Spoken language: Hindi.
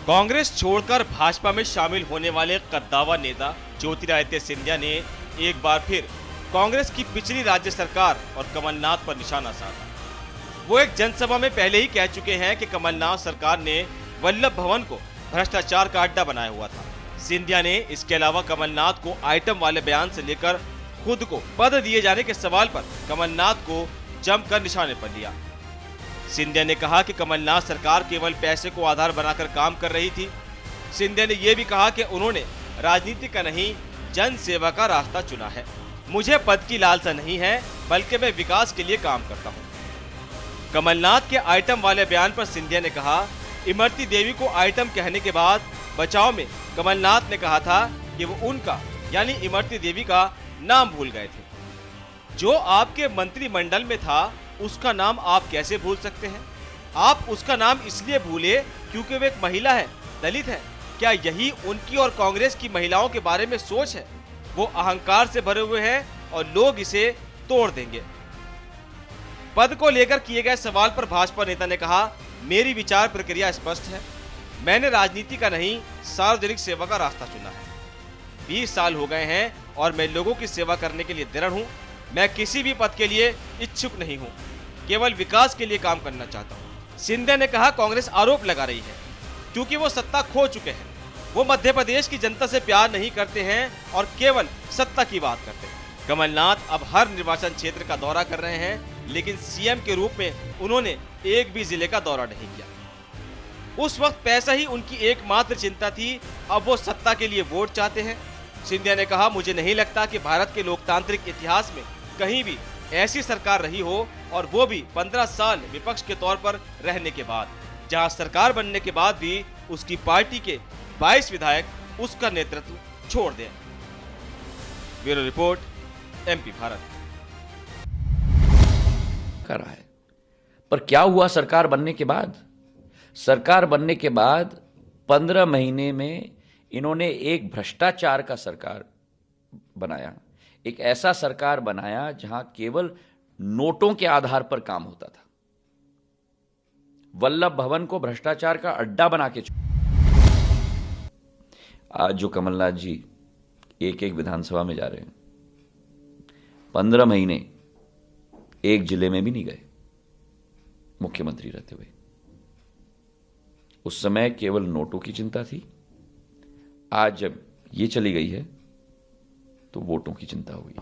कांग्रेस छोड़कर भाजपा में शामिल होने वाले कद्दावर नेता ज्योतिरादित्य सिंधिया ने एक बार फिर कांग्रेस की पिछली राज्य सरकार और कमलनाथ पर निशाना साधा। वो एक जनसभा में पहले ही कह चुके हैं कि कमलनाथ सरकार ने वल्लभ भवन को भ्रष्टाचार का अड्डा बनाया हुआ था। सिंधिया ने इसके अलावा कमलनाथ को आइटम वाले बयान से लेकर खुद को पद दिए जाने के सवाल पर कमलनाथ को जमकर निशाने पर लिया। सिंधिया ने कहा कि कमलनाथ सरकार केवल पैसे को आधार बनाकर काम कर रही थी। सिंधिया ने यह भी कहा कि उन्होंने राजनीति का नहीं जन सेवा का रास्ता चुना है। मुझे पद की लालसा नहीं है, बल्कि मैं विकास के लिए काम करता हूं। कमलनाथ के आइटम वाले बयान पर सिंधिया ने कहा, इमरती देवी को आइटम कहने के बाद बचाव में कमलनाथ ने कहा था कि वो उनका यानी इमरती देवी का नाम भूल गए थे। जो आपके मंत्रिमंडल में था उसका नाम आप कैसे भूल सकते हैं? आप उसका नाम इसलिए भूले क्योंकि वो एक महिला है, दलित है। क्या यही उनकी और कांग्रेस की महिलाओं के बारे में सोच है? वो अहंकार से भरे हुए हैं और लोग इसे तोड़ देंगे। पद को लेकर किए गए सवाल पर भाजपा नेता ने कहा, मेरी विचार प्रक्रिया स्पष्ट है। मैंने राजनीति का नहीं सार्वजनिक सेवा का रास्ता चुना है। 20 साल हो गए हैं और मैं लोगों की सेवा करने के लिए दृढ़ हूं। मैं किसी भी पद के लिए इच्छुक नहीं हूं, केवल विकास के लिए काम करना चाहता हूं। सिंधिया ने कहा, कांग्रेस आरोप लगा रही है क्योंकि वो सत्ता खो चुके हैं। वो मध्य प्रदेश की जनता से प्यार नहीं करते हैं और केवल सत्ता की बात करते हैं। कमलनाथ अब हर निर्वाचन क्षेत्र का दौरा कर रहे हैं, लेकिन सीएम के रूप में उन्होंने एक भी जिले का दौरा नहीं किया। उस वक्त पैसा ही उनकी एकमात्र चिंता थी, अब वो सत्ता के लिए वोट चाहते हैं। सिंधिया ने कहा, मुझे नहीं लगता कि भारत के लोकतांत्रिक इतिहास में कहीं भी ऐसी सरकार रही हो, और वो भी 15 साल विपक्ष के तौर पर रहने के बाद, जहां सरकार बनने के बाद भी उसकी पार्टी के 22 विधायक उसका नेतृत्व छोड़ दें। Bureau report, MP Bharat. कर रहा है, पर क्या हुआ सरकार बनने के बाद? सरकार बनने के बाद 15 महीने में इन्होंने एक भ्रष्टाचार का सरकार बनाया, एक ऐसा सरकार बनाया जहां केवल नोटों के आधार पर काम होता था। वल्लभ भवन को भ्रष्टाचार का अड्डा बना के आज जो कमलनाथ जी एक एक विधानसभा में जा रहे हैं, 15 महीने एक जिले में भी नहीं गए मुख्यमंत्री रहते हुए। उस समय केवल नोटों की चिंता थी। आज जब ये चली गई है तो वोटों की चिंता हो गई।